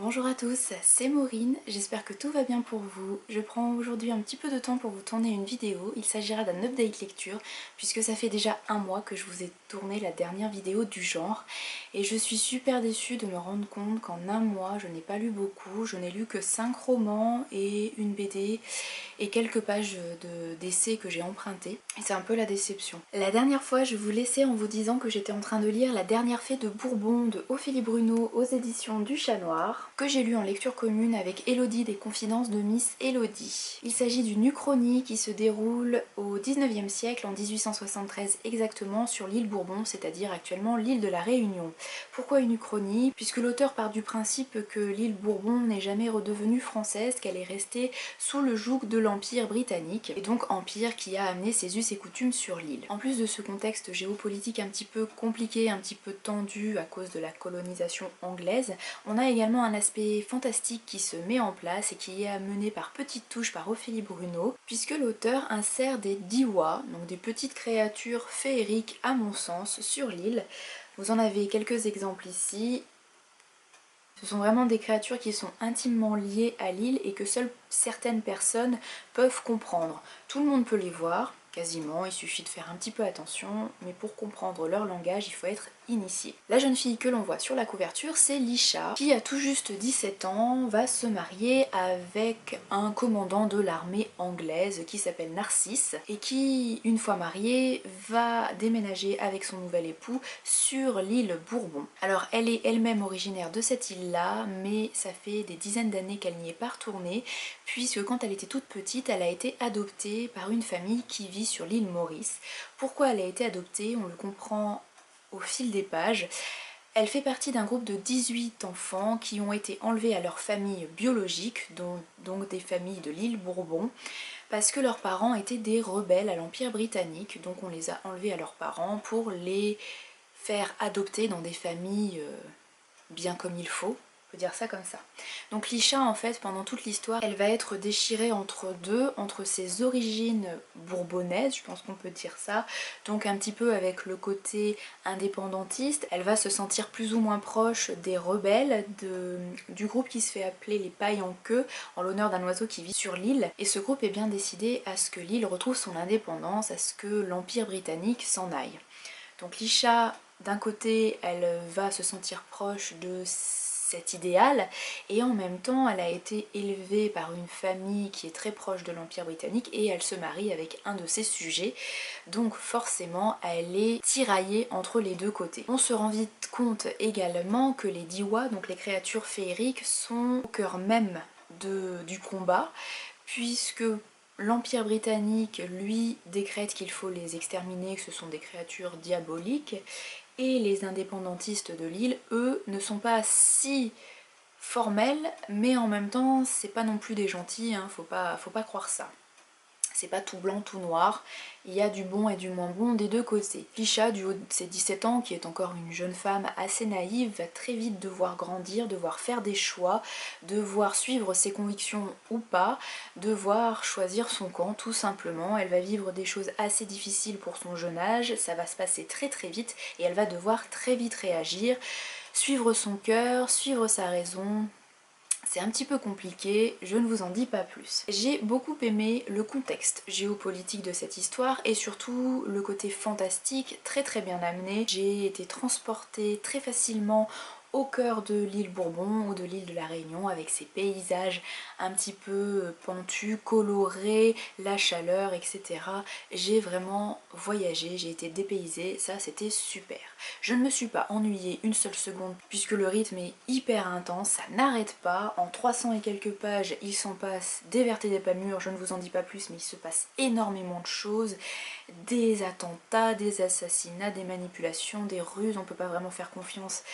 Bonjour à tous, c'est Maureen, j'espère que tout va bien pour vous. Je prends aujourd'hui un petit peu de temps pour vous tourner une vidéo. Il s'agira d'un update lecture puisque ça fait déjà un mois que je vous ai tourné la dernière vidéo du genre et je suis super déçue de me rendre compte qu'en un mois je n'ai pas lu beaucoup. Je n'ai lu que 5 romans et une BD et quelques pages d'essais que j'ai empruntés et c'est un peu la déception. La dernière fois je vous laissais en vous disant que j'étais en train de lire La dernière fée de Bourbon de Ophélie Bruno aux éditions du Chat Noir, que j'ai lu en lecture commune avec Elodie des Confidences de Miss Elodie. Il s'agit d'une uchronie qui se déroule au 19e siècle, en 1873 exactement, sur l'île Bourbon, c'est-à-dire actuellement l'île de la Réunion. Pourquoi une uchronie? Puisque l'auteur part du principe que l'île Bourbon n'est jamais redevenue française, qu'elle est restée sous le joug de l'Empire britannique, et donc empire qui a amené ses us et coutumes sur l'île. En plus de ce contexte géopolitique un petit peu compliqué, un petit peu tendu à cause de la colonisation anglaise, on a également un aspect fantastique qui se met en place et qui est amené par petites touches par Ophélie Bruno, puisque l'auteur insère des diwa, donc des petites créatures féeriques à mon sens, sur l'île. Vous en avez quelques exemples ici. Ce sont vraiment des créatures qui sont intimement liées à l'île et que seules certaines personnes peuvent comprendre. Tout le monde peut les voir, quasiment, il suffit de faire un petit peu attention, mais pour comprendre leur langage, il faut être initié. La jeune fille que l'on voit sur la couverture, c'est Lisha, qui a tout juste 17 ans, va se marier avec un commandant de l'armée anglaise qui s'appelle Narcisse, et qui, une fois mariée, va déménager avec son nouvel époux sur l'île Bourbon. Alors elle est elle-même originaire de cette île-là, mais ça fait des dizaines d'années qu'elle n'y est pas retournée, puisque quand elle était toute petite, elle a été adoptée par une famille qui vit sur l'île Maurice. Pourquoi elle a été adoptée? On le comprend au fil des pages. Elle fait partie d'un groupe de 18 enfants qui ont été enlevés à leur famille biologique, donc des familles de l'île Bourbon, parce que leurs parents étaient des rebelles à l'Empire britannique, donc on les a enlevés à leurs parents pour les faire adopter dans des familles bien comme il faut. On peut dire ça comme ça. Donc Lisha, en fait, pendant toute l'histoire, elle va être déchirée entre deux, entre ses origines bourbonnaises, je pense qu'on peut dire ça, donc un petit peu avec le côté indépendantiste. Elle va se sentir plus ou moins proche des rebelles, du groupe qui se fait appeler les Pailles en queue, en l'honneur d'un oiseau qui vit sur l'île. Et ce groupe est bien décidé à ce que l'île retrouve son indépendance, à ce que l'Empire britannique s'en aille. Donc Lisha, d'un côté, elle va se sentir proche de cet idéal et en même temps elle a été élevée par une famille qui est très proche de l'Empire britannique et elle se marie avec un de ses sujets, donc forcément elle est tiraillée entre les deux côtés. On se rend vite compte également que les Diwa, donc les créatures féeriques, sont au cœur même du combat, puisque l'Empire britannique, lui, décrète qu'il faut les exterminer, que ce sont des créatures diaboliques, et les indépendantistes de l'île, eux, ne sont pas si formels, mais en même temps, c'est pas non plus des gentils, hein, faut pas croire ça. C'est pas tout blanc, tout noir, il y a du bon et du moins bon des deux côtés. Lisha, du haut de ses 17 ans, qui est encore une jeune femme assez naïve, va très vite devoir grandir, devoir faire des choix, devoir suivre ses convictions ou pas, devoir choisir son camp tout simplement. Elle va vivre des choses assez difficiles pour son jeune âge, ça va se passer très très vite et elle va devoir très vite réagir, suivre son cœur, suivre sa raison. C'est un petit peu compliqué, je ne vous en dis pas plus. J'ai beaucoup aimé le contexte géopolitique de cette histoire et surtout le côté fantastique très très bien amené. J'ai été transportée très facilement au cœur de l'île Bourbon ou de l'île de la Réunion avec ses paysages un petit peu pentus, colorés, la chaleur, etc. J'ai vraiment voyagé, j'ai été dépaysée, ça c'était super. Je ne me suis pas ennuyée une seule seconde puisque le rythme est hyper intense, ça n'arrête pas. En 300 et quelques pages, il s'en passe des vertes et des pas mûres, je ne vous en dis pas plus, mais il se passe énormément de choses. Des attentats, des assassinats, des manipulations, des ruses, on peut pas vraiment faire confiance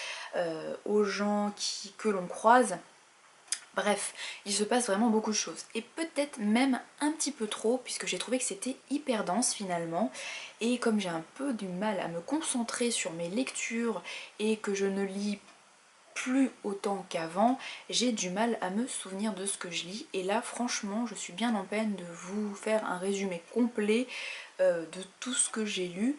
aux gens que l'on croise. Bref, il se passe vraiment beaucoup de choses. Et peut-être même un petit peu trop, puisque j'ai trouvé que c'était hyper dense finalement. Et comme j'ai un peu du mal à me concentrer sur mes lectures et que je ne lis plus autant qu'avant, j'ai du mal à me souvenir de ce que je lis. Et là, franchement, je suis bien en peine de vous faire un résumé complet de tout ce que j'ai lu.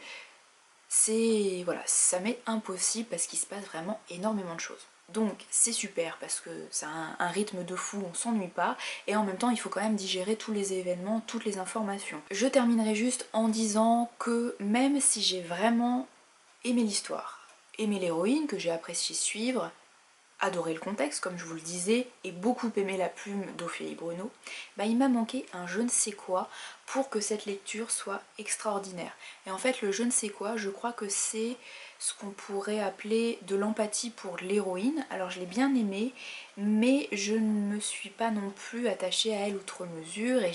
Voilà, ça m'est impossible parce qu'il se passe vraiment énormément de choses. Donc c'est super parce que ça a un rythme de fou, on s'ennuie pas, et en même temps il faut quand même digérer tous les événements, toutes les informations. Je terminerai juste en disant que même si j'ai vraiment aimé l'histoire, aimé l'héroïne que j'ai apprécié suivre, adoré le contexte comme je vous le disais, et beaucoup aimé la plume d'Ophélie Bruno, bah il m'a manqué un je ne sais quoi pour que cette lecture soit extraordinaire. Et en fait le je ne sais quoi, je crois que c'est ce qu'on pourrait appeler de l'empathie pour l'héroïne. Alors je l'ai bien aimée, mais je ne me suis pas non plus attachée à elle outre mesure, et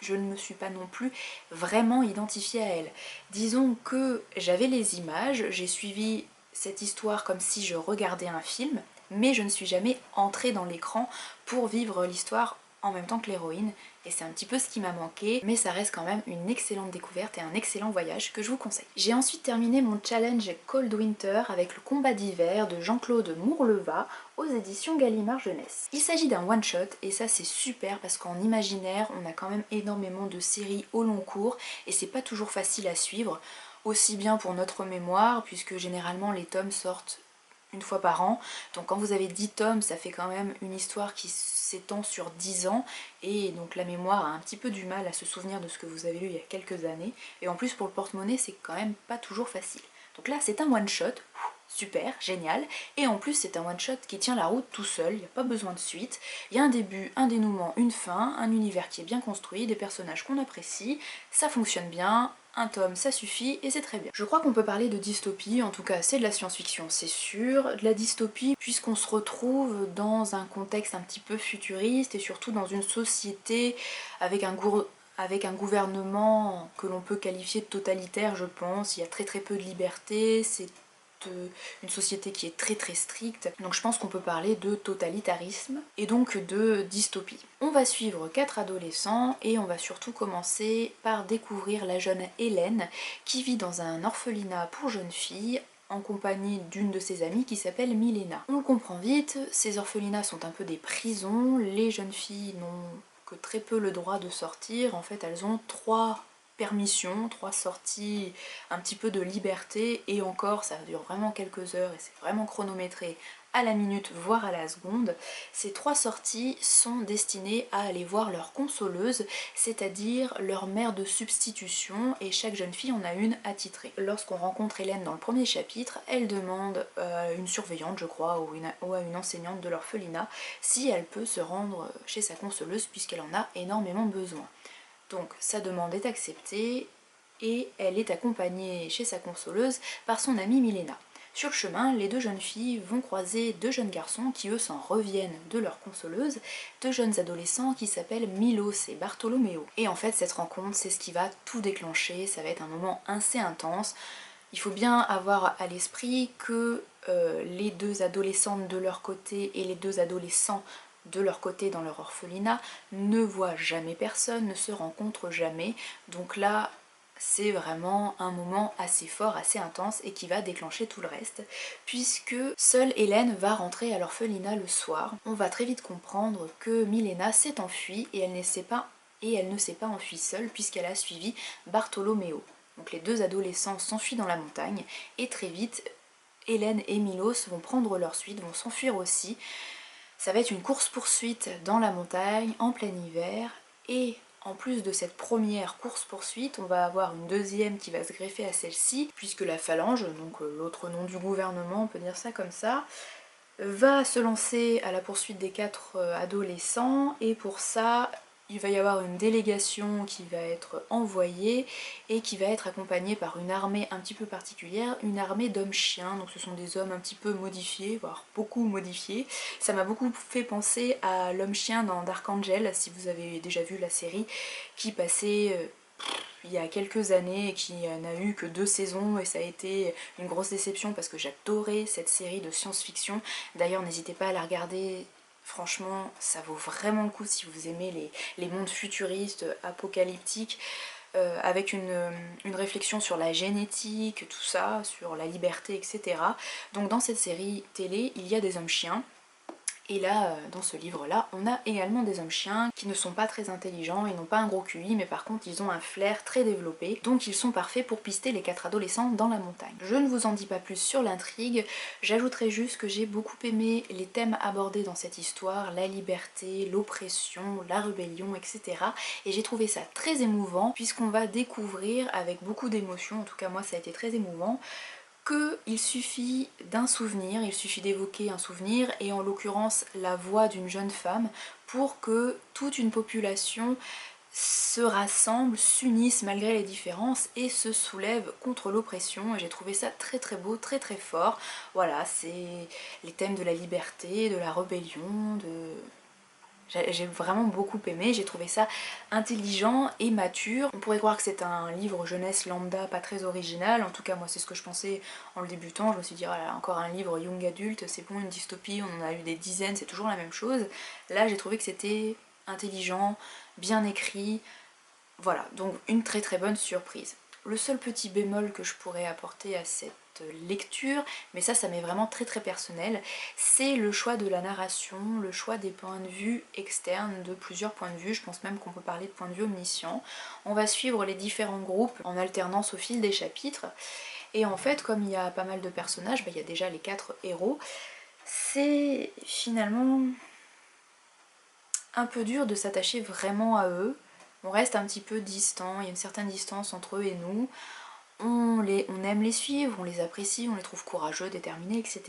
je ne me suis pas non plus vraiment identifiée à elle. Disons que j'avais les images, j'ai suivi cette histoire comme si je regardais un film, mais je ne suis jamais entrée dans l'écran pour vivre l'histoire en même temps que l'héroïne, et c'est un petit peu ce qui m'a manqué, mais ça reste quand même une excellente découverte et un excellent voyage que je vous conseille. J'ai ensuite terminé mon challenge Cold Winter avec le combat d'hiver de Jean-Claude Mourleva aux éditions Gallimard Jeunesse. Il s'agit d'un one-shot, et ça c'est super parce qu'en imaginaire, on a quand même énormément de séries au long cours, et c'est pas toujours facile à suivre, aussi bien pour notre mémoire, puisque généralement les tomes sortent une fois par an. Donc quand vous avez 10 tomes, ça fait quand même une histoire qui s'étend sur 10 ans, et donc la mémoire a un petit peu du mal à se souvenir de ce que vous avez lu il y a quelques années, et en plus pour le porte-monnaie c'est quand même pas toujours facile. Donc là c'est un one shot, super, génial, et en plus c'est un one shot qui tient la route tout seul, il n'y a pas besoin de suite, il y a un début, un dénouement, une fin, un univers qui est bien construit, des personnages qu'on apprécie, ça fonctionne bien, un tome ça suffit et c'est très bien. Je crois qu'on peut parler de dystopie, en tout cas c'est de la science-fiction c'est sûr, de la dystopie puisqu'on se retrouve dans un contexte un petit peu futuriste et surtout dans une société avec un gouvernement que l'on peut qualifier de totalitaire je pense, il y a très peu de liberté, c'est une société qui est très stricte, donc je pense qu'on peut parler de totalitarisme et donc de dystopie. On va suivre 4 adolescents et on va surtout commencer par découvrir la jeune Hélène qui vit dans un orphelinat pour jeunes filles en compagnie d'une de ses amies qui s'appelle Milena. On le comprend vite, ces orphelinats sont un peu des prisons, les jeunes filles n'ont que très peu le droit de sortir, en fait elles ont 3 permission, 3 sorties, un petit peu de liberté, et encore ça dure vraiment quelques heures et c'est vraiment chronométré à la minute voire à la seconde. Ces 3 sorties sont destinées à aller voir leur consoleuse, c'est-à-dire leur mère de substitution, et chaque jeune fille en a une attitrée. Lorsqu'on rencontre Hélène dans le premier chapitre, elle demande à une surveillante je crois ou à une enseignante de l'orphelinat si elle peut se rendre chez sa consoleuse puisqu'elle en a énormément besoin. Donc sa demande est acceptée et elle est accompagnée chez sa consoleuse par son amie Milena. Sur le chemin, les 2 jeunes filles vont croiser 2 jeunes garçons qui eux s'en reviennent de leur consoleuse, 2 jeunes adolescents qui s'appellent Milos et Bartholoméo. Et en fait cette rencontre c'est ce qui va tout déclencher, ça va être un moment assez intense. Il faut bien avoir à l'esprit que les 2 adolescentes de leur côté et les 2 adolescents de leur côté dans leur orphelinat ne voient jamais personne, ne se rencontrent jamais. Donc là, c'est vraiment un moment assez fort, assez intense et qui va déclencher tout le reste, puisque seule Hélène va rentrer à l'orphelinat le soir. On va très vite comprendre que Milena s'est enfuie et elle ne s'est pas enfuie seule puisqu'elle a suivi Bartholoméo. Donc les 2 adolescents s'enfuient dans la montagne et très vite, Hélène et Milos vont prendre leur suite, vont s'enfuir aussi. Ça va être une course-poursuite dans la montagne, en plein hiver, et en plus de cette première course-poursuite, on va avoir une deuxième qui va se greffer à celle-ci, puisque la Phalange, donc l'autre nom du gouvernement, on peut dire ça comme ça, va se lancer à la poursuite des 4 adolescents, et pour ça, il va y avoir une délégation qui va être envoyée et qui va être accompagnée par une armée un petit peu particulière, une armée d'hommes-chiens, donc ce sont des hommes un petit peu modifiés, voire beaucoup modifiés. Ça m'a beaucoup fait penser à l'homme-chien dans Dark Angel, si vous avez déjà vu la série, qui passait il y a quelques années et qui n'a eu que 2 saisons et ça a été une grosse déception parce que j'adorais cette série de science-fiction. D'ailleurs n'hésitez pas à la regarder, franchement ça vaut vraiment le coup si vous aimez les mondes futuristes, apocalyptiques, avec une réflexion sur la génétique, tout ça, sur la liberté, etc. Donc dans cette série télé, il y a des hommes-chiens. Et là, dans ce livre-là, on a également des hommes chiens qui ne sont pas très intelligents, ils n'ont pas un gros QI, mais par contre ils ont un flair très développé, donc ils sont parfaits pour pister les 4 adolescents dans la montagne. Je ne vous en dis pas plus sur l'intrigue, j'ajouterai juste que j'ai beaucoup aimé les thèmes abordés dans cette histoire, la liberté, l'oppression, la rébellion, etc. Et j'ai trouvé ça très émouvant, puisqu'on va découvrir avec beaucoup d'émotion, en tout cas moi ça a été très émouvant, qu'il suffit d'un souvenir, il suffit d'évoquer un souvenir, et en l'occurrence la voix d'une jeune femme, pour que toute une population se rassemble, s'unisse malgré les différences et se soulève contre l'oppression. Et j'ai trouvé ça très très beau, très très fort. Voilà, c'est les thèmes de la liberté, de la rébellion, de... J'ai vraiment beaucoup aimé, j'ai trouvé ça intelligent et mature. On pourrait croire que c'est un livre jeunesse lambda, pas très original, en tout cas moi c'est ce que je pensais en le débutant. Je me suis dit, oh là là, encore un livre young adulte, c'est bon, une dystopie, on en a eu des dizaines, c'est toujours la même chose. Là j'ai trouvé que c'était intelligent, bien écrit, voilà, donc une très très bonne surprise. Le seul petit bémol que je pourrais apporter à cette lecture, mais ça m'est vraiment très très personnel, c'est le choix de la narration, le choix des points de vue externes, de plusieurs points de vue. Je pense même qu'on peut parler de point de vue omniscient. On va suivre les différents groupes en alternance au fil des chapitres, et en fait comme il y a pas mal de personnages, il y a déjà les 4 héros, c'est finalement un peu dur de s'attacher vraiment à eux. On reste un petit peu distant, il y a une certaine distance entre eux et nous. On aime les suivre, on les apprécie, on les trouve courageux, déterminés, etc.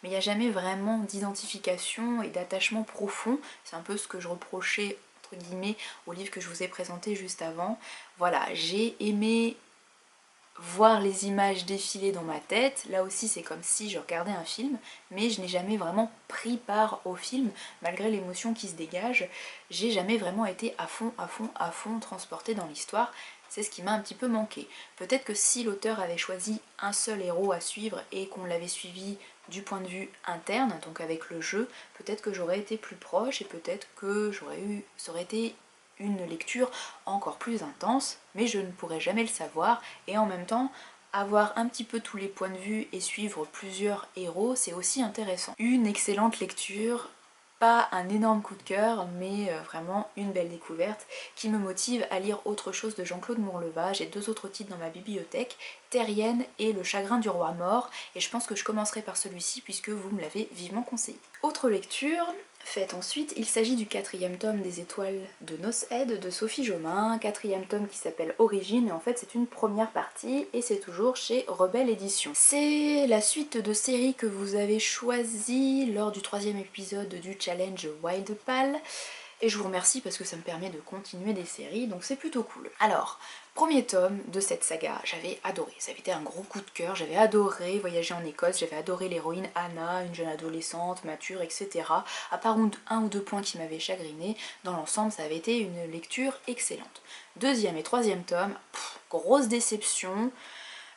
Mais il n'y a jamais vraiment d'identification et d'attachement profond. C'est un peu ce que je reprochais, entre guillemets, au livre que je vous ai présenté juste avant. Voilà, j'ai aimé voir les images défiler dans ma tête. Là aussi c'est comme si je regardais un film, mais je n'ai jamais vraiment pris part au film, malgré l'émotion qui se dégage. J'ai jamais vraiment été à fond, à fond, à fond transportée dans l'histoire. C'est ce qui m'a un petit peu manqué. Peut-être que si l'auteur avait choisi un seul héros à suivre et qu'on l'avait suivi du point de vue interne, donc avec le jeu, peut-être que j'aurais été plus proche et peut-être que ça aurait été une lecture encore plus intense, mais je ne pourrai jamais le savoir. Et en même temps, avoir un petit peu tous les points de vue et suivre plusieurs héros, c'est aussi intéressant. Une excellente lecture, pas un énorme coup de cœur, mais vraiment une belle découverte qui me motive à lire autre chose de Jean-Claude Mourleva. J'ai 2 autres titres dans ma bibliothèque, Terrienne et Le chagrin du roi mort, et je pense que je commencerai par celui-ci puisque vous me l'avez vivement conseillé. Autre lecture faite ensuite, il s'agit du 4e tome des Étoiles de Noshead de Sophie Jomain, 4e tome qui s'appelle Origine, et en fait c'est une première partie et c'est toujours chez Rebelle Éditions. C'est la suite de série que vous avez choisie lors du 3e épisode du challenge Wild Pal, et je vous remercie parce que ça me permet de continuer des séries, donc c'est plutôt cool. Alors, premier tome de cette saga, j'avais adoré, ça avait été un gros coup de cœur, j'avais adoré voyager en Écosse, j'avais adoré l'héroïne Anna, une jeune adolescente, mature, etc. À part un ou deux points qui m'avaient chagriné, dans l'ensemble ça avait été une lecture excellente. 2e et 3e tome, grosse déception.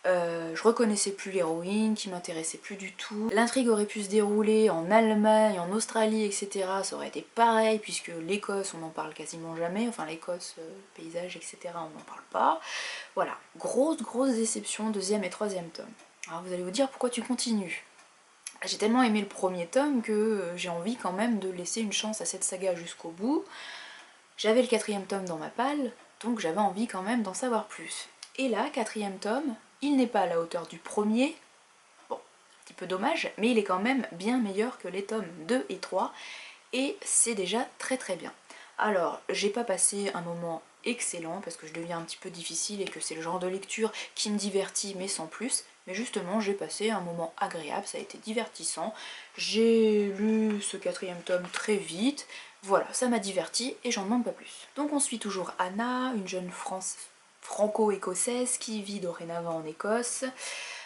Je reconnaissais plus l'héroïne, qui m'intéressait plus du tout. L'intrigue aurait pu se dérouler en Allemagne, en Australie, etc. Ça aurait été pareil, puisque l'Écosse, on n'en parle quasiment jamais. Enfin, l'Écosse, paysage, etc., on n'en parle pas. Voilà, grosse déception, 2e et 3e tome. Alors vous allez vous dire, pourquoi tu continues? J'ai tellement aimé le premier tome que j'ai envie quand même de laisser une chance à cette saga jusqu'au bout. J'avais le 4e tome dans ma palle, donc j'avais envie quand même d'en savoir plus. Et là, 4e tome, il n'est pas à la hauteur du premier, bon, un petit peu dommage, mais il est quand même bien meilleur que les tomes 2 et 3, et c'est déjà très très bien. Alors, j'ai pas passé un moment excellent, parce que je deviens un petit peu difficile et que c'est le genre de lecture qui me divertit, mais sans plus, mais justement j'ai passé un moment agréable, ça a été divertissant, j'ai lu ce 4e tome très vite, voilà, ça m'a diverti et j'en demande pas plus. Donc on suit toujours Anna, une jeune franco-écossaise qui vit dorénavant en Écosse.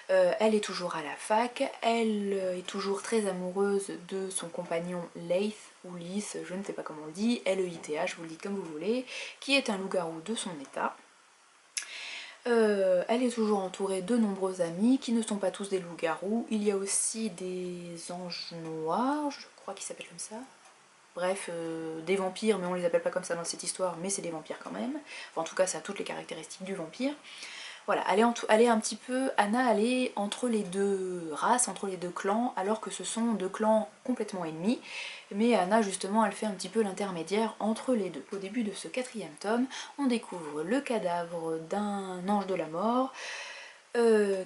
Elle est toujours à la fac, elle est toujours très amoureuse de son compagnon Leith, ou Lys, je ne sais pas comment on le dit, L-E-I-T-H, vous le dites comme vous voulez, qui est un loup-garou de son état. Elle est toujours entourée de nombreux amis qui ne sont pas tous des loups-garous. Il y a aussi des anges noirs, je crois qu'ils s'appellent comme ça. Bref, des vampires, mais on les appelle pas comme ça dans cette histoire, mais c'est des vampires quand même. Enfin, en tout cas, ça a toutes les caractéristiques du vampire. Voilà, Anna elle est entre les deux races, entre les deux clans, alors que ce sont deux clans complètement ennemis. Mais Anna justement elle fait un petit peu l'intermédiaire entre les deux. Au début de ce 4e tome, on découvre le cadavre d'un ange de la mort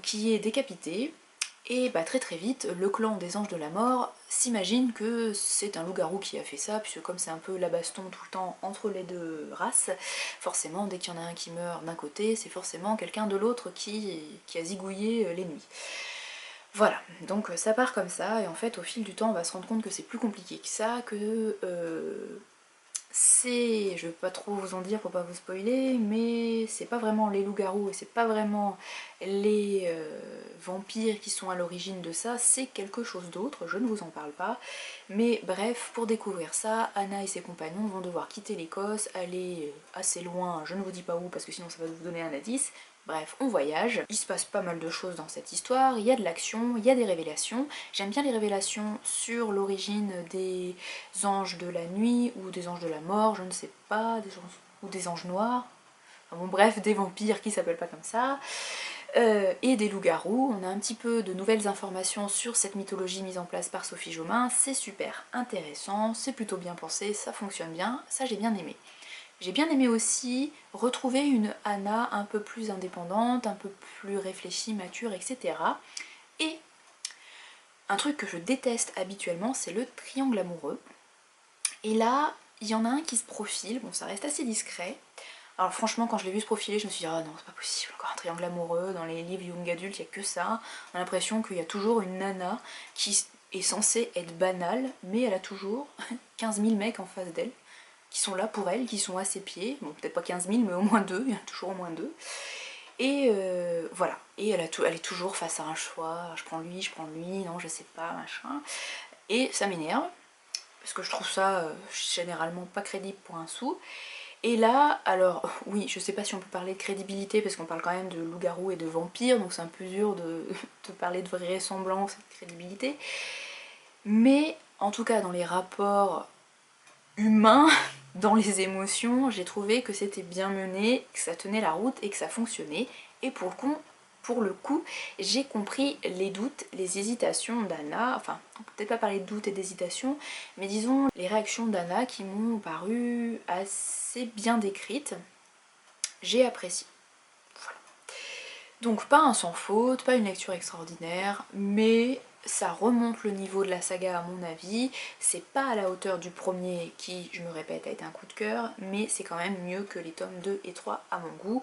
qui est décapité. Et bah très vite, le clan des anges de la mort s'imagine que c'est un loup-garou qui a fait ça, puisque comme c'est un peu la baston tout le temps entre les deux races, forcément dès qu'il y en a un qui meurt d'un côté, c'est forcément quelqu'un de l'autre qui a zigouillé l'ennemi. Voilà, donc ça part comme ça, et en fait au fil du temps on va se rendre compte que c'est plus compliqué que ça, que je vais pas trop vous en dire pour pas vous spoiler, mais c'est pas vraiment les loups-garous et c'est pas vraiment les vampires qui sont à l'origine de ça, c'est quelque chose d'autre, je ne vous en parle pas. Mais bref, pour découvrir ça, Anna et ses compagnons vont devoir quitter l'Écosse, aller assez loin, je ne vous dis pas où parce que sinon ça va vous donner un indice. Bref, on voyage, il se passe pas mal de choses dans cette histoire, il y a de l'action, il y a des révélations. J'aime bien les révélations sur l'origine des anges de la nuit ou des anges de la mort, je ne sais pas, ou des anges noirs. Enfin bon bref, des vampires qui s'appellent pas comme ça. Et des loups-garous. On a un petit peu de nouvelles informations sur cette mythologie mise en place par Sophie Jomain. C'est super intéressant, c'est plutôt bien pensé, ça fonctionne bien, ça j'ai bien aimé. J'ai bien aimé aussi retrouver une Anna un peu plus indépendante, un peu plus réfléchie, mature, etc. Et un truc que je déteste habituellement, c'est le triangle amoureux. Et là, il y en a un qui se profile, bon ça reste assez discret. Alors franchement, quand je l'ai vu se profiler, je me suis dit « Ah non, c'est pas possible, encore un triangle amoureux, dans les livres young adultes, il n'y a que ça. » On a l'impression qu'il y a toujours une nana qui est censée être banale, mais elle a toujours 15 000 mecs en face d'elle, qui sont là pour elle, qui sont à ses pieds. Bon, peut-être pas 15 000, mais au moins deux, il y en a toujours au moins deux. Et voilà, et elle est toujours face à un choix, je prends lui, non, je sais pas, machin. Et ça m'énerve, parce que je trouve ça généralement pas crédible pour un sou. Et là, alors oui, je sais pas si on peut parler de crédibilité parce qu'on parle quand même de loup-garou et de vampire, donc c'est un peu dur de parler de vraisemblance et de crédibilité. Mais en tout cas dans les rapports humains, dans les émotions, j'ai trouvé que c'était bien mené, que ça tenait la route et que ça fonctionnait. Et pour le coup, j'ai compris les doutes, les hésitations d'Anna, enfin, on peut peut-être pas parler de doutes et d'hésitations, mais disons les réactions d'Anna qui m'ont paru assez bien décrites. J'ai apprécié. Voilà. Donc pas un sans faute, pas une lecture extraordinaire, mais ça remonte le niveau de la saga à mon avis. C'est pas à la hauteur du premier qui, je me répète, a été un coup de cœur, mais c'est quand même mieux que les tomes 2 et 3 à mon goût.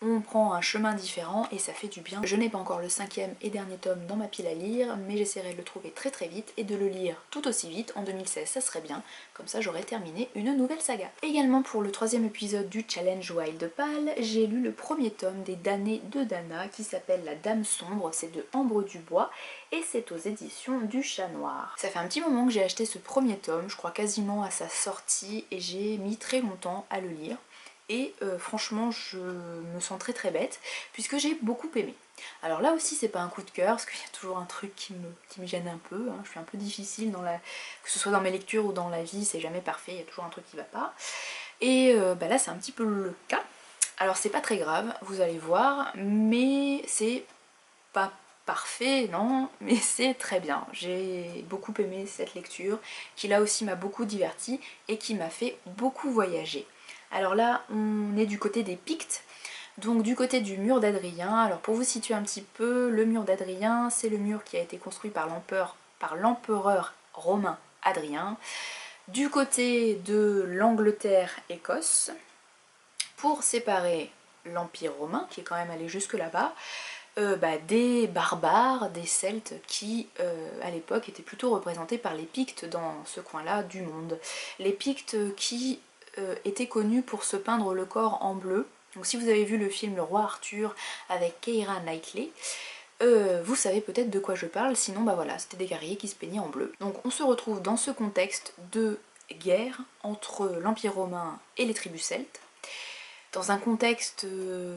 On prend un chemin différent et ça fait du bien. Je n'ai pas encore le 5e et dernier tome dans ma pile à lire, mais j'essaierai de le trouver très vite et de le lire tout aussi vite. En 2016, ça serait bien, comme ça j'aurai terminé une nouvelle saga. Également pour le 3e épisode du challenge Wild Pal, j'ai lu le premier tome des damnés de Dana qui s'appelle La Dame Sombre, c'est de Ambre Dubois et c'est aux éditions du Chat Noir. Ça fait un petit moment que j'ai acheté ce premier tome, je crois quasiment à sa sortie, et j'ai mis très longtemps à le lire. Et franchement je me sens très bête puisque j'ai beaucoup aimé. Alors là aussi c'est pas un coup de cœur parce qu'il y a toujours un truc qui me gêne un peu, hein. Je suis un peu difficile que ce soit dans mes lectures ou dans la vie, c'est jamais parfait, il y a toujours un truc qui va pas. Et bah là c'est un petit peu le cas. Alors c'est pas très grave, vous allez voir, mais c'est pas parfait, non, mais c'est très bien. J'ai beaucoup aimé cette lecture, qui là aussi m'a beaucoup divertie et qui m'a fait beaucoup voyager. Alors là, on est du côté des Pictes, donc du côté du mur d'Adrien. Alors pour vous situer un petit peu, le mur d'Adrien, c'est le mur qui a été construit par l'empereur romain Adrien, du côté de l'Angleterre-Écosse, pour séparer l'Empire romain, qui est quand même allé jusque là-bas, des barbares, des Celtes qui à l'époque étaient plutôt représentés par les Pictes dans ce coin-là du monde. Les Pictes qui étaient connus pour se peindre le corps en bleu. Donc si vous avez vu le film Le Roi Arthur avec Keira Knightley, vous savez peut-être de quoi je parle, sinon bah voilà, c'était des guerriers qui se peignaient en bleu. Donc on se retrouve dans ce contexte de guerre entre l'Empire romain et les tribus celtes. dans un contexte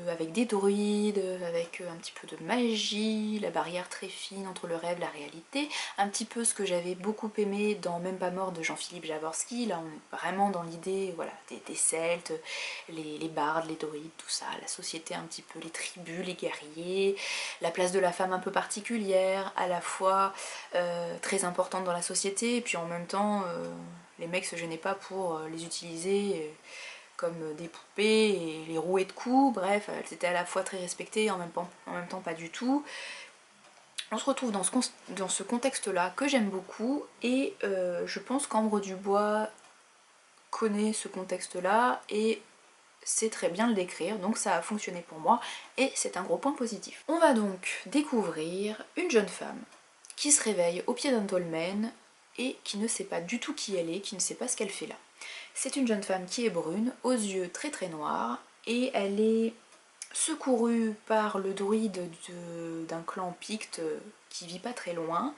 avec des druides, avec un petit peu de magie, la barrière très fine entre le rêve et la réalité, un petit peu ce que j'avais beaucoup aimé dans Même pas mort de Jean-Philippe Jaworski. Là on est vraiment dans l'idée voilà, des Celtes, les bardes, les druides, tout ça, la société un petit peu, les tribus, les guerriers, la place de la femme un peu particulière, à la fois très importante dans la société, et puis en même temps les mecs se gênaient pas pour les utiliser comme des poupées et les rouer de coups, bref, elles étaient à la fois très respectées, en même temps pas du tout. On se retrouve dans ce contexte-là que j'aime beaucoup, et je pense qu'Ambre du Bois connaît ce contexte-là et sait très bien le décrire, donc ça a fonctionné pour moi, et c'est un gros point positif. On va donc découvrir une jeune femme qui se réveille au pied d'un dolmen et qui ne sait pas du tout qui elle est, qui ne sait pas ce qu'elle fait là. C'est une jeune femme qui est brune, aux yeux très très noirs, et elle est secourue par le druide d'un clan picte qui vit pas très loin,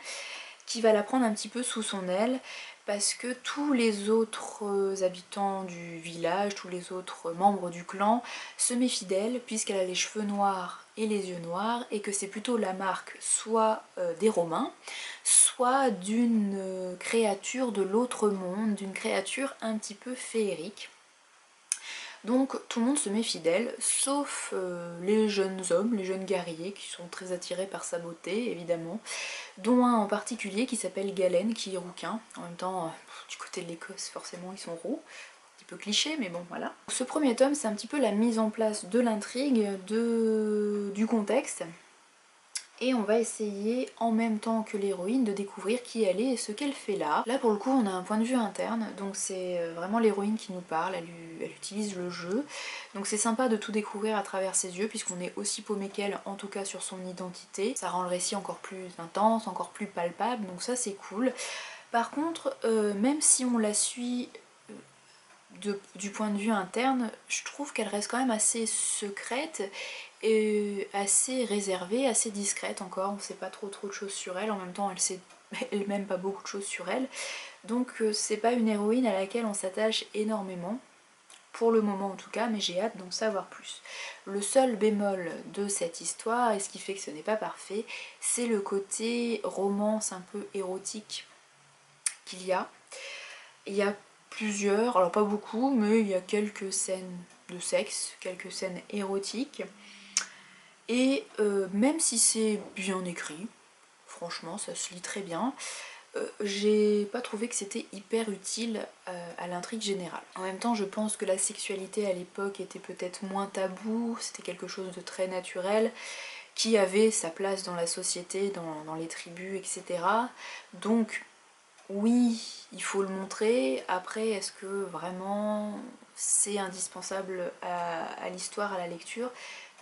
qui va la prendre un petit peu sous son aile, parce que tous les autres habitants du village, tous les autres membres du clan se méfient d'elle, puisqu'elle a les cheveux noirs et les yeux noirs, et que c'est plutôt la marque soit des Romains, soit d'une créature de l'autre monde, d'une créature un petit peu féerique. Donc tout le monde se méfie d'elle, sauf les jeunes hommes, les jeunes guerriers qui sont très attirés par sa beauté évidemment, dont un en particulier qui s'appelle Galen, qui est rouquin. En même temps, du côté de l'Écosse forcément ils sont roux, un petit peu cliché mais bon voilà. Ce premier tome c'est un petit peu la mise en place de l'intrigue, du contexte, et on va essayer en même temps que l'héroïne de découvrir qui elle est et ce qu'elle fait là. Là pour le coup on a un point de vue interne, donc c'est vraiment l'héroïne qui nous parle, elle utilise le jeu. Donc c'est sympa de tout découvrir à travers ses yeux puisqu'on est aussi paumé qu'elle, en tout cas sur son identité. Ça rend le récit encore plus intense, encore plus palpable, donc ça c'est cool. Par contre, même si on la suit du point de vue interne, je trouve qu'elle reste quand même assez secrète et assez réservée, assez discrète encore, on sait pas trop de choses sur elle, en même temps elle sait elle-même pas beaucoup de choses sur elle, donc c'est pas une héroïne à laquelle on s'attache énormément, pour le moment en tout cas, mais j'ai hâte d'en savoir plus. Le seul bémol de cette histoire, et ce qui fait que ce n'est pas parfait, c'est le côté romance un peu érotique qu'il y a. Il y a plusieurs, alors pas beaucoup, mais il y a quelques scènes de sexe, quelques scènes érotiques. Et même si c'est bien écrit, franchement ça se lit très bien, j'ai pas trouvé que c'était hyper utile à l'intrigue générale. En même temps je pense que la sexualité à l'époque était peut-être moins tabou, c'était quelque chose de très naturel, qui avait sa place dans la société, dans les tribus, etc. Donc oui, il faut le montrer. Après, est-ce que vraiment c'est indispensable à l'histoire, à la lecture?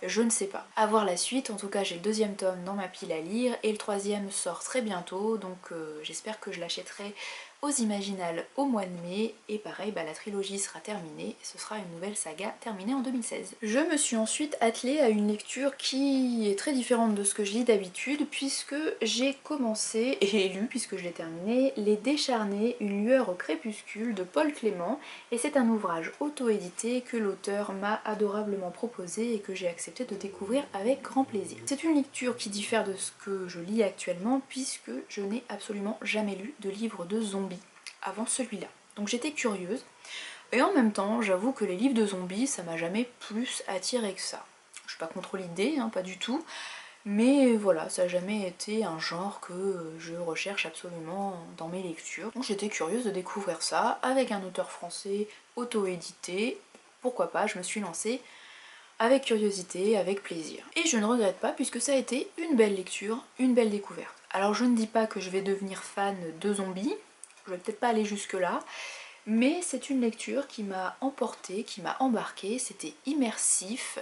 Je ne sais pas. À voir la suite, en tout cas j'ai le deuxième tome dans ma pile à lire et le troisième sort très bientôt, donc j'espère que je l'achèterai aux Imaginales au mois de mai, et pareil, la trilogie sera terminée, ce sera une nouvelle saga terminée en 2016. Je me suis ensuite attelée à une lecture qui est très différente de ce que je lis d'habitude, puisque j'ai commencé, et lu puisque je l'ai terminé, Les Décharnés, une lueur au crépuscule de Paul Clément, et c'est un ouvrage auto-édité que l'auteur m'a adorablement proposé et que j'ai accepté de découvrir avec grand plaisir. C'est une lecture qui diffère de ce que je lis actuellement, puisque je n'ai absolument jamais lu de livre de zombies avant celui-là. Donc j'étais curieuse, et en même temps j'avoue que les livres de zombies ça m'a jamais plus attiré que ça. Je suis pas contre l'idée, pas du tout, mais voilà, ça n'a jamais été un genre que je recherche absolument dans mes lectures. Donc j'étais curieuse de découvrir ça avec un auteur français auto-édité, pourquoi pas, je me suis lancée avec curiosité, avec plaisir. Et je ne regrette pas puisque ça a été une belle lecture, une belle découverte. Alors je ne dis pas que je vais devenir fan de zombies, je vais peut-être pas aller jusque là, mais c'est une lecture qui m'a emportée, qui m'a embarquée, c'était immersif,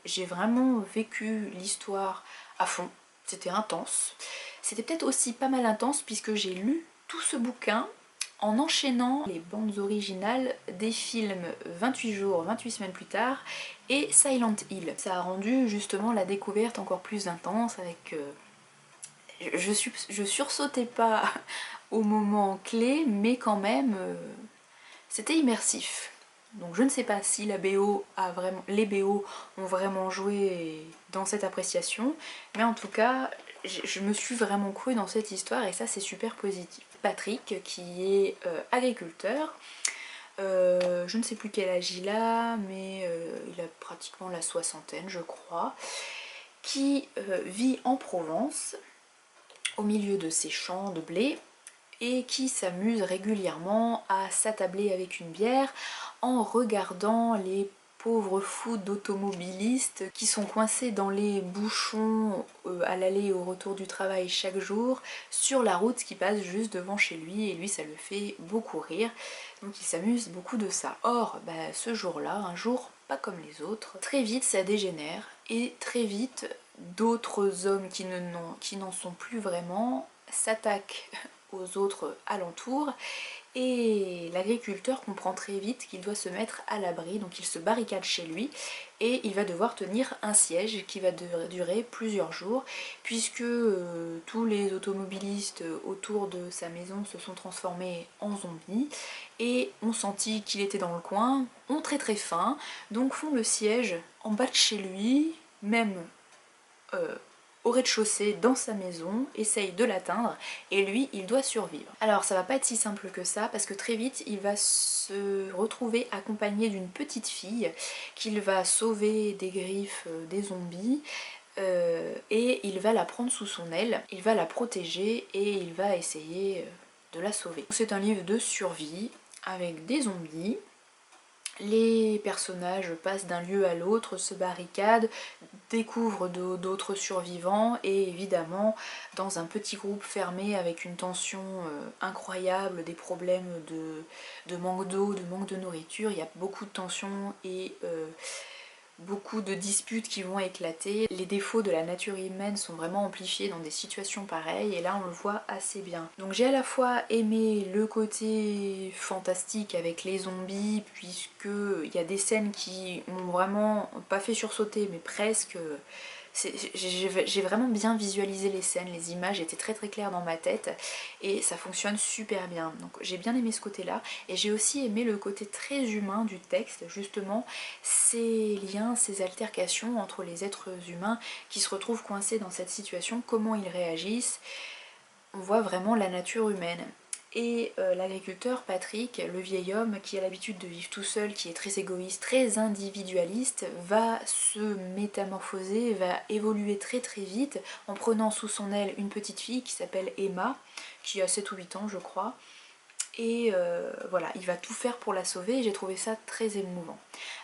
j'ai vraiment vécu l'histoire à fond, c'était intense. C'était peut-être aussi pas mal intense puisque j'ai lu tout ce bouquin en enchaînant les bandes originales des films 28 jours, 28 semaines plus tard et Silent Hill. Ça a rendu justement la découverte encore plus intense avec... je sursautais pas au moment clé, mais quand même c'était immersif. Donc je ne sais pas si la BO les BO ont vraiment joué dans cette appréciation, mais en tout cas je me suis vraiment crue dans cette histoire et ça c'est super positif. Patrick qui est agriculteur, je ne sais plus quel âge il a, mais il a pratiquement la soixantaine je crois, qui vit en Provence au milieu de ses champs de blé et qui s'amuse régulièrement à s'attabler avec une bière en regardant les pauvres fous d'automobilistes qui sont coincés dans les bouchons à l'aller et au retour du travail chaque jour sur la route qui passe juste devant chez lui, et lui ça le fait beaucoup rire, donc il s'amuse beaucoup de ça. Or ce jour-là, un jour pas comme les autres, très vite ça dégénère et très vite d'autres hommes qui n'en sont plus vraiment s'attaquent aux autres alentours, et l'agriculteur comprend très vite qu'il doit se mettre à l'abri, donc il se barricade chez lui et il va devoir tenir un siège qui va durer plusieurs jours puisque tous les automobilistes autour de sa maison se sont transformés en zombies et ont senti qu'il était dans le coin, ont très très faim, donc font le siège en bas de chez lui, même au rez-de-chaussée dans sa maison, essaye de l'atteindre et lui il doit survivre. Alors ça va pas être si simple que ça parce que très vite il va se retrouver accompagné d'une petite fille qu'il va sauver des griffes des zombies et il va la prendre sous son aile, il va la protéger et il va essayer de la sauver. C'est un livre de survie avec des zombies. Les personnages passent d'un lieu à l'autre, se barricadent, découvrent d'autres survivants et évidemment dans un petit groupe fermé avec une tension incroyable, des problèmes de manque d'eau, de manque de nourriture, il y a beaucoup de tensions et beaucoup de disputes qui vont éclater. Les défauts de la nature humaine sont vraiment amplifiés dans des situations pareilles et là on le voit assez bien. Donc j'ai à la fois aimé le côté fantastique avec les zombies puisque il y a des scènes qui m'ont vraiment pas fait sursauter mais presque. J'ai vraiment bien visualisé les scènes, les images étaient très très claires dans ma tête et ça fonctionne super bien. Donc j'ai bien aimé ce côté-là et j'ai aussi aimé le côté très humain du texte, justement ces liens, ces altercations entre les êtres humains qui se retrouvent coincés dans cette situation, comment ils réagissent. On voit vraiment la nature humaine. Et l'agriculteur Patrick, le vieil homme qui a l'habitude de vivre tout seul, qui est très égoïste, très individualiste, va se métamorphoser, va évoluer très très vite en prenant sous son aile une petite fille qui s'appelle Emma, qui a 7 ou 8 ans je crois. Et voilà, il va tout faire pour la sauver et j'ai trouvé ça très émouvant.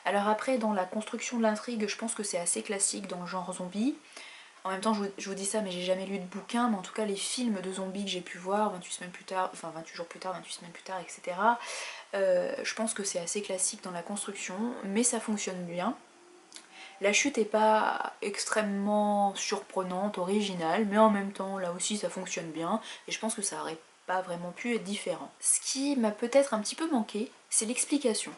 Alors après, dans la construction de l'intrigue, je pense que c'est assez classique dans le genre zombie. En même temps, je vous dis ça, mais j'ai jamais lu de bouquin, mais en tout cas, les films de zombies que j'ai pu voir, 28 semaines plus tard, enfin 28 jours plus tard, 28 semaines plus tard, etc. Je pense que c'est assez classique dans la construction, mais ça fonctionne bien. La chute est pas extrêmement surprenante, originale, mais en même temps, là aussi, ça fonctionne bien, et je pense que ça aurait pas vraiment pu être différent. Ce qui m'a peut-être un petit peu manqué, c'est l'explication.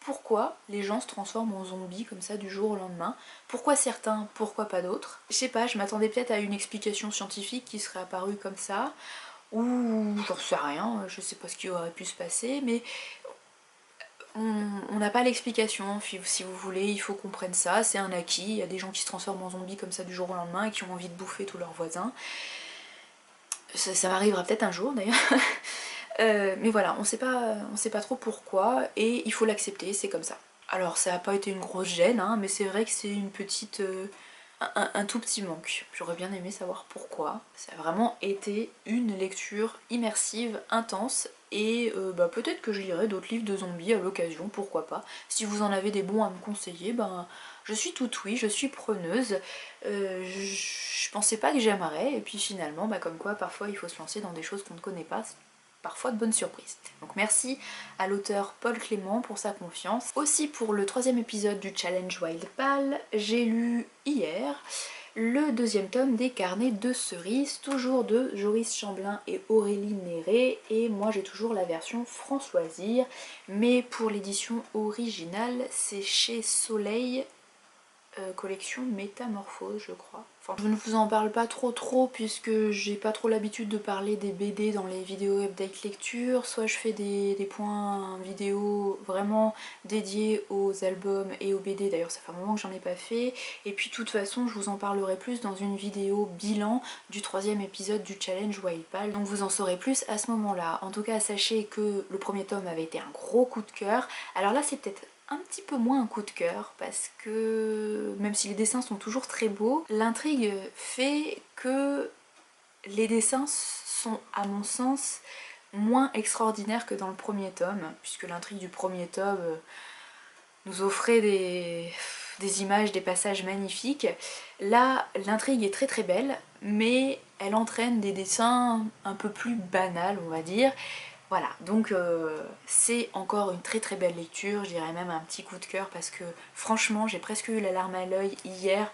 Pourquoi les gens se transforment en zombies comme ça du jour au lendemain? Pourquoi certains, pourquoi pas d'autres? Je sais pas, je m'attendais peut-être à une explication scientifique qui serait apparue comme ça, ou j'en sais rien, je sais pas ce qui aurait pu se passer, mais on n'a pas l'explication, si vous voulez, il faut qu'on prenne ça, c'est un acquis, il y a des gens qui se transforment en zombies comme ça du jour au lendemain et qui ont envie de bouffer tous leurs voisins. Ça m'arrivera peut-être un jour d'ailleurs. Mais voilà, on sait pas trop pourquoi et il faut l'accepter, c'est comme ça. Alors ça n'a pas été une grosse gêne, hein, mais c'est vrai que c'est une petite... un tout petit manque. J'aurais bien aimé savoir pourquoi. Ça a vraiment été une lecture immersive, intense, et peut-être que je lirai d'autres livres de zombies à l'occasion, pourquoi pas. Si vous en avez des bons à me conseiller, je suis toute oui, je suis preneuse. Je pensais pas que j'aimerais, et puis finalement, comme quoi parfois il faut se lancer dans des choses qu'on ne connaît pas, parfois de bonnes surprises. Donc merci à l'auteur Paul Clément pour sa confiance. Aussi pour le 3e épisode du challenge Wild Pal, j'ai lu hier le 2e tome des Carnets de cerises, toujours de Joris Chamblin et Aurélie Néré, et moi j'ai toujours la version Françoisir, mais pour l'édition originale c'est chez Soleil collection Métamorphose je crois. Enfin, je ne vous en parle pas trop puisque j'ai pas trop l'habitude de parler des BD dans les vidéos update lecture. Soit je fais des points vidéo vraiment dédiés aux albums et aux BD, d'ailleurs ça fait un moment que j'en ai pas fait. Et puis de toute façon je vous en parlerai plus dans une vidéo bilan du 3e épisode du challenge Wildpal. Donc vous en saurez plus à ce moment-là. En tout cas sachez que le premier tome avait été un gros coup de cœur. Alors là c'est peut-être un petit peu moins un coup de cœur parce que même si les dessins sont toujours très beaux, l'intrigue fait que les dessins sont à mon sens moins extraordinaires que dans le premier tome, puisque l'intrigue du premier tome nous offrait des images, des passages magnifiques. Là l'intrigue est très belle, mais elle entraîne des dessins un peu plus banals on va dire. Voilà, donc c'est encore une très belle lecture, je dirais même un petit coup de cœur parce que franchement j'ai presque eu la larme à l'œil hier.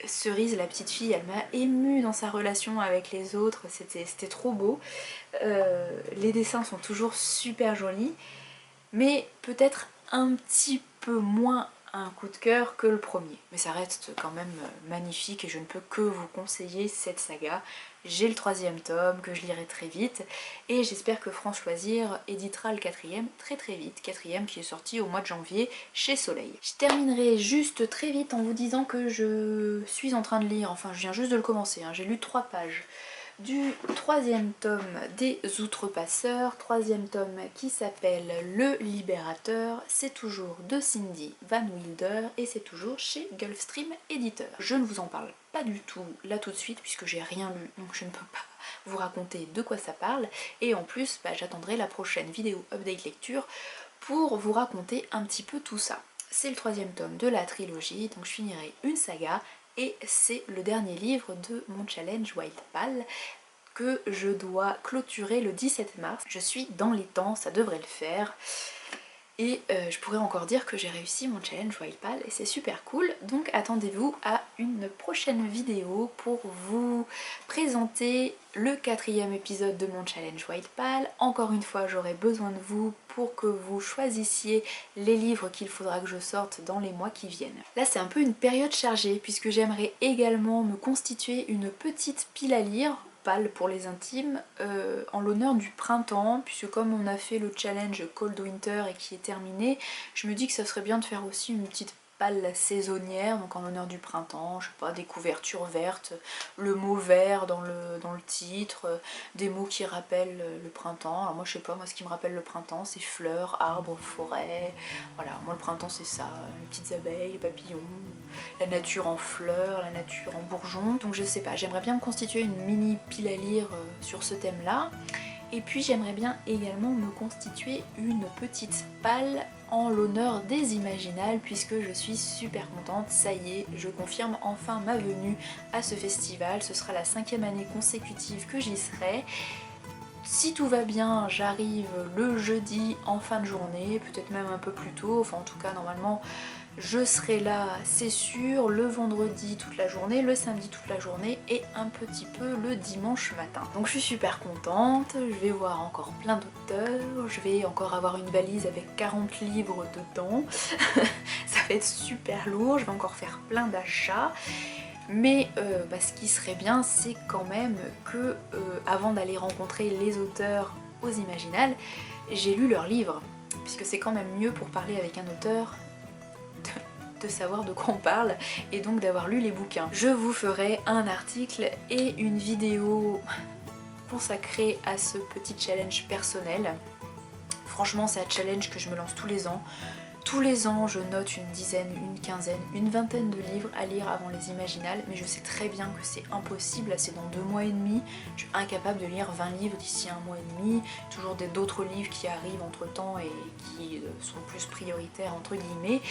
Cerise, la petite fille, elle m'a émue dans sa relation avec les autres, c'était trop beau. Les dessins sont toujours super jolis, mais peut-être un petit peu moins un coup de cœur que le premier. Mais ça reste quand même magnifique et je ne peux que vous conseiller cette saga. J'ai le 3e tome que je lirai très vite et j'espère que France Loisirs éditera le 4e très vite. 4e qui est sorti au mois de janvier chez Soleil. Je terminerai juste très vite en vous disant que je suis en train de lire, enfin je viens juste de le commencer, hein, j'ai lu 3 pages du 3e tome des Outrepasseurs, 3e tome qui s'appelle Le Libérateur, c'est toujours de Cindy Van Wilder et c'est toujours chez Gulfstream Éditeur. Je ne vous en parle pas du tout là tout de suite puisque j'ai rien lu, donc je ne peux pas vous raconter de quoi ça parle, et en plus j'attendrai la prochaine vidéo update lecture pour vous raconter un petit peu tout ça. C'est le 3e tome de la trilogie, donc je finirai une saga. Et c'est le dernier livre de mon challenge Wildpal que je dois clôturer le 17 mars. Je suis dans les temps, ça devrait le faire. Et je pourrais encore dire que j'ai réussi mon challenge Wildpal et c'est super cool. Donc attendez-vous à une prochaine vidéo pour vous présenter le 4e épisode de mon challenge Wildpal. Encore une fois, j'aurai besoin de vous pour que vous choisissiez les livres qu'il faudra que je sorte dans les mois qui viennent. Là c'est un peu une période chargée puisque j'aimerais également me constituer une petite pile à lire pour les intimes en l'honneur du printemps, puisque comme on a fait le challenge Cold Winter et qui est terminé, je me dis que ça serait bien de faire aussi une petite palle saisonnière, donc en l'honneur du printemps, je sais pas, des couvertures vertes, le mot vert dans le titre, des mots qui rappellent le printemps. Alors moi je sais pas, moi ce qui me rappelle le printemps c'est fleurs, arbres, forêts, voilà, moi le printemps c'est ça, les petites abeilles, les papillons, la nature en fleurs, la nature en bourgeons, donc je sais pas, j'aimerais bien me constituer une mini pile à lire sur ce thème là. Et puis j'aimerais bien également me constituer une petite palle en l'honneur des Imaginales puisque je suis super contente, ça y est, je confirme enfin ma venue à ce festival, ce sera la 5e année consécutive que j'y serai. Si tout va bien, j'arrive le jeudi en fin de journée, peut-être même un peu plus tôt, enfin en tout cas normalement je serai là c'est sûr, le vendredi toute la journée, le samedi toute la journée et un petit peu le dimanche matin. Donc je suis super contente, je vais voir encore plein d'auteurs, je vais encore avoir une valise avec 40 livres dedans, ça va être super lourd, je vais encore faire plein d'achats. Mais ce qui serait bien c'est quand même que avant d'aller rencontrer les auteurs aux Imaginales, j'ai lu leurs livres, puisque c'est quand même mieux pour parler avec un auteur de savoir de quoi on parle et donc d'avoir lu les bouquins. Je vous ferai un article et une vidéo consacrée à ce petit challenge personnel. Franchement c'est un challenge que je me lance tous les ans. Tous les ans, je note une dizaine, une quinzaine, une vingtaine de livres à lire avant les Imaginales, mais je sais très bien que c'est impossible, là c'est dans 2 mois et demi, je suis incapable de lire 20 livres d'ici 1 mois et demi, toujours d'autres livres qui arrivent entre temps et qui sont plus prioritaires entre guillemets,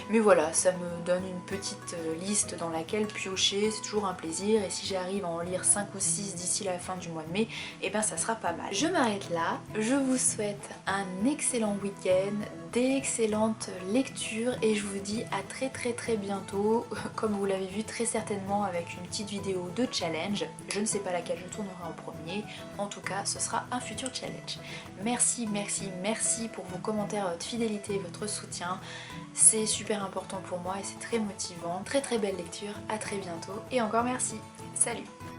mais voilà, ça me donne une petite liste dans laquelle piocher, c'est toujours un plaisir, et si j'arrive à en lire 5 ou 6 d'ici la fin du mois de mai, et ben ça sera pas mal. Je m'arrête là, je vous souhaite un excellent week-end, d'excellentes lectures et je vous dis à très bientôt, comme vous l'avez vu très certainement avec une petite vidéo de challenge. Je ne sais pas laquelle je tournerai en premier, en tout cas ce sera un futur challenge. Merci pour vos commentaires de fidélité, votre soutien, c'est super important pour moi et c'est très motivant. Très belle lecture, à très bientôt et encore merci, salut!